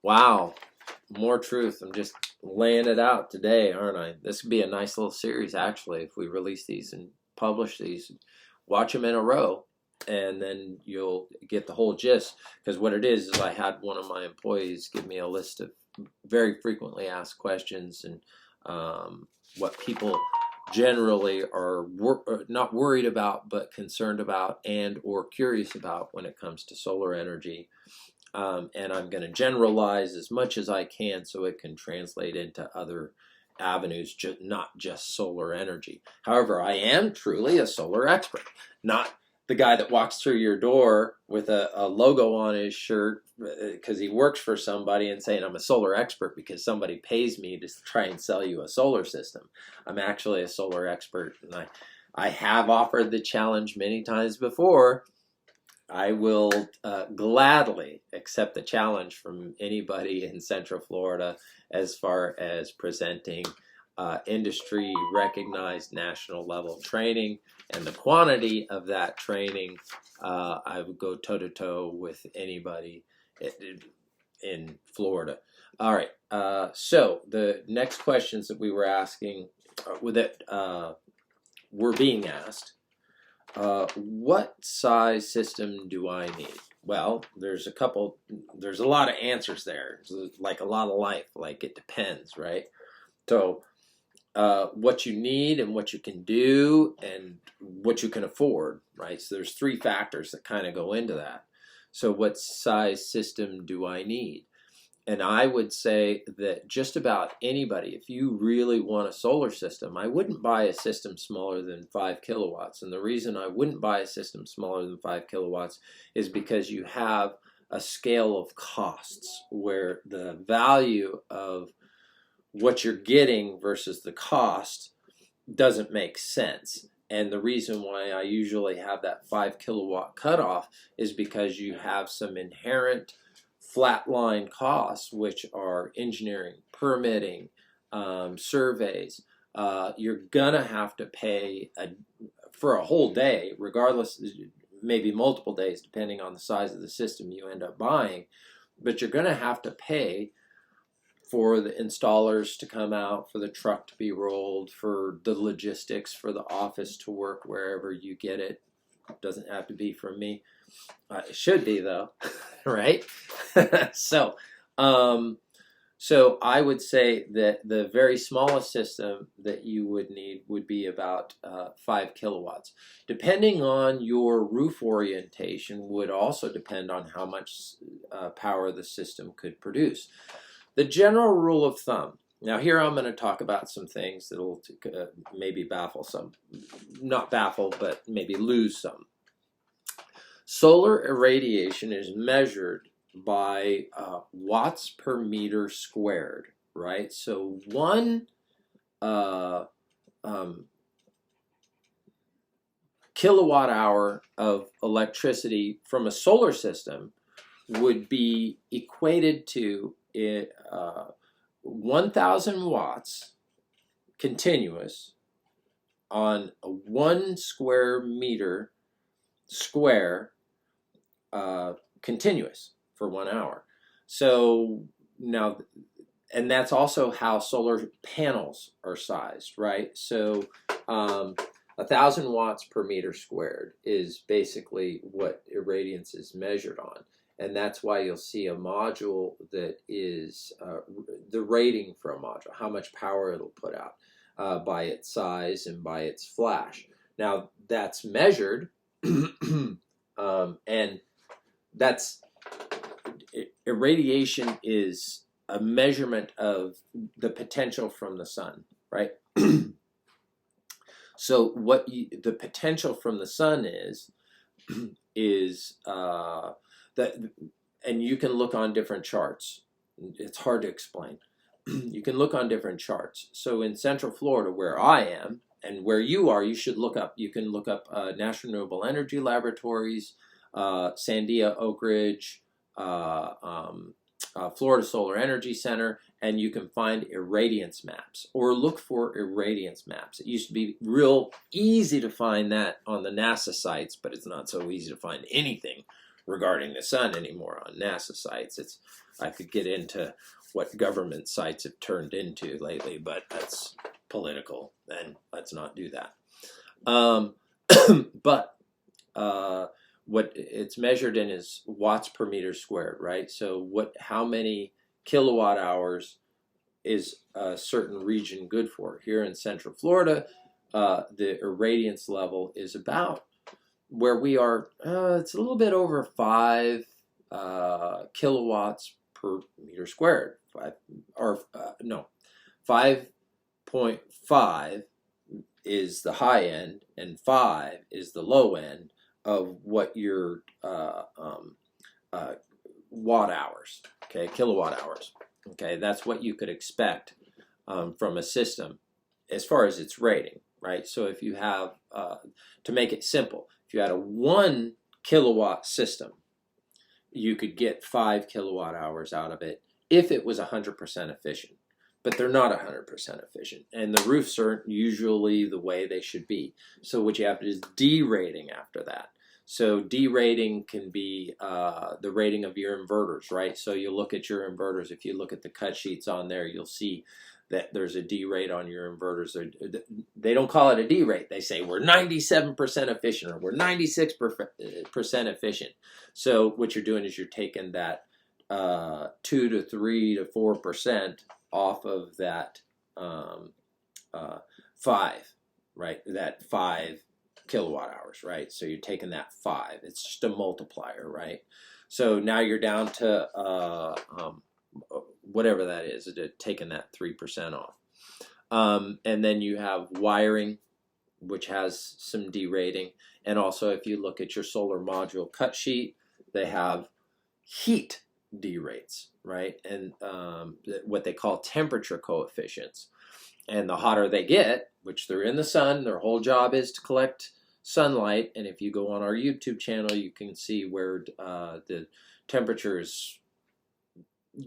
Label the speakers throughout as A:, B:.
A: Wow, more truth. I'm just laying it out today, aren't I? This could be a nice little series, actually, if we release these and publish these. Watch them in a row, and then you'll get the whole gist. Because what it is I had one of my employees give me a list of very frequently asked questions and what people generally are not worried about, but concerned about and or curious about when it comes to solar energy. And I'm going to generalize as much as I can so it can translate into other avenues, not just solar energy. However, I am truly a solar expert, not the guy that walks through your door with a logo on his shirt because he works for somebody and saying I'm a solar expert because somebody pays me to try and sell you a solar system. I'm actually a solar expert, and I have offered the challenge many times before. I will gladly accept the challenge from anybody in Central Florida as far as presenting industry recognized national level training, and the quantity of that training. I would go toe to toe with anybody in Florida. All right, so the next questions that we were asking that were being asked. What size system do I need? Well, there's a lot of answers there. It's like a lot of life, like it depends, right? So, what you need and what you can do and what you can afford, right? So there's three factors that kind of go into that. So what size system do I need? And I would say that just about anybody, if you really want a solar system, I wouldn't buy a system smaller than 5 kilowatts. And the reason I wouldn't buy a system smaller than 5 kilowatts is because you have a scale of costs where the value of what you're getting versus the cost doesn't make sense. And the reason why I usually have that 5 kilowatt cutoff is because you have some inherent flatline costs, which are engineering, permitting, surveys. You're gonna have to pay for a whole day, regardless, maybe multiple days, depending on the size of the system you end up buying. But you're gonna have to pay for the installers to come out, for the truck to be rolled, for the logistics, for the office to work wherever you get it. It doesn't have to be from me. It should be though, right? so, so I would say that the very smallest system that you would need would be about 5 kilowatts. Depending on your roof orientation would also depend on how much power the system could produce. The general rule of thumb. Now here I'm going to talk about some things that will maybe baffle some. Not baffle, but maybe lose some. Solar irradiation is measured by watts per meter squared, right? So one kilowatt hour of electricity from a solar system would be equated to 1,000 watts continuous on a 1 square meter square continuous for 1 hour. So now, and that's also how solar panels are sized, right? So 1,000 watts per meter squared is basically what irradiance is measured on. And that's why you'll see a module that is the rating for a module, how much power it'll put out by its size and by its flash. Now that's measured and that's irradiation is a measurement of the potential from the sun, right? So what the potential from the sun is that, and you can look on different charts. It's hard to explain. You can look on different charts. So in Central Florida, where I am, and where you are, you should look up. You can look up National Renewable Energy Laboratories, Sandia Oak Ridge, Florida Solar Energy Center, and you can find irradiance maps, or look for irradiance maps. It used to be real easy to find that on the NASA sites, but it's not so easy to find anything regarding the sun anymore on NASA sites. I could get into what government sites have turned into lately, but that's political, and let's not do that. But what it's measured in is watts per meter squared, right? So how many kilowatt hours is a certain region good for? Here in Central Florida, the irradiance level is about where we are. It's a little bit over 5 kilowatts per meter squared. 5.5 is the high end, and 5 is the low end of what your watt hours, okay, kilowatt hours. Okay, that's what you could expect from a system as far as its rating, right? So if you have, to make it simple, if you had a 1 kilowatt system, you could get 5 kilowatt hours out of it if it was 100% efficient. But they're not 100% efficient, and the roofs aren't usually the way they should be. So what you have is derating after that. So derating can be the rating of your inverters, right? So you look at your inverters. If you look at the cut sheets on there, you'll see that there's a derate on your inverters. They don't call it a derate. They say we're 97% efficient, or we're 96% efficient. So what you're doing is you're taking that 2 to 3 to 4% off of that 5, right? That 5 kilowatt hours, right? So you're taking that 5. It's just a multiplier, right? So now you're down to whatever that is, taking that 3% off. And then you have wiring, which has some derating. And also, if you look at your solar module cut sheet, they have heat derates, right? And what they call temperature coefficients. And the hotter they get, which they're in the sun, their whole job is to collect sunlight. And if you go on our YouTube channel, you can see where the temperature is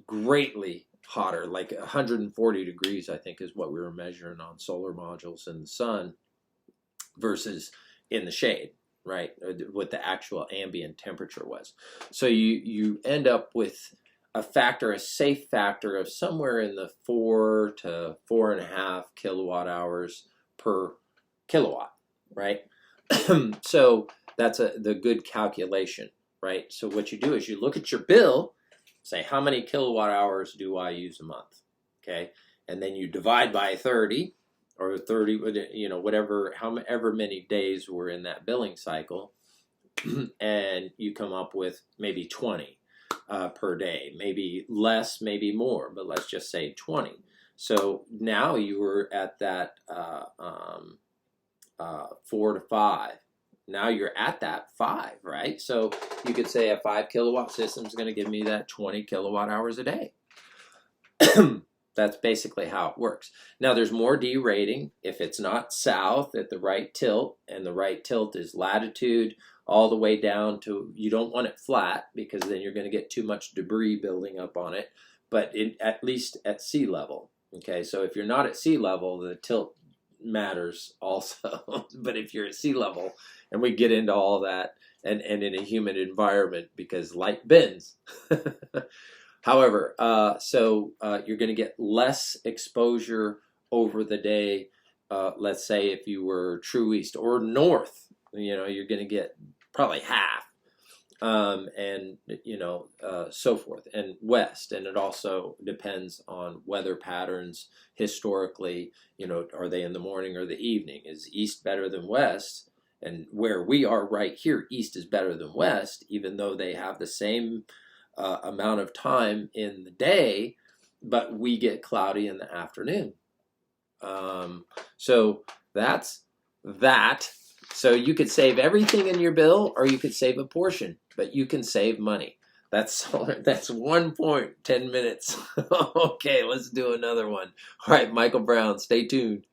A: greatly hotter, like 140 degrees, I think, is what we were measuring on solar modules in the sun versus in the shade, right? What the actual ambient temperature was. So you end up with a safe factor of somewhere in the 4 to 4.5 kilowatt hours per kilowatt, right? So that's the good calculation, right? So what you do is you look at your bill, say, how many kilowatt hours do I use a month? Okay, and then you divide by 30, or 30, you know, however many days were in that billing cycle, and you come up with maybe 20 per day, maybe less, maybe more, but let's just say 20. So now you were at that 4 to 5. Now you're at that 5, right? So you could say a 5 kilowatt system is going to give me that 20 kilowatt hours a day. That's basically how it works. Now there's more derating if it's not south at the right tilt, and the right tilt is latitude all the way down to, you don't want it flat because then you're going to get too much debris building up on it, but at least at sea level. Okay, so if you're not at sea level, the tilt matters also. But if you're at sea level, and we get into all that, and in a humid environment, because light bends. However, you're going to get less exposure over the day. Let's say if you were true east or north, you know, you're going to get probably half, and you know, so forth, and west. And it also depends on weather patterns historically. You know, are they in the morning or the evening? Is east better than west? And where we are right here, east is better than west, even though they have the same amount of time in the day, but we get cloudy in the afternoon. So that's that. So you could save everything in your bill, or you could save a portion, but you can save money. That's 1 point, 10 minutes. Okay, let's do another one. All right, Michael Brown, stay tuned.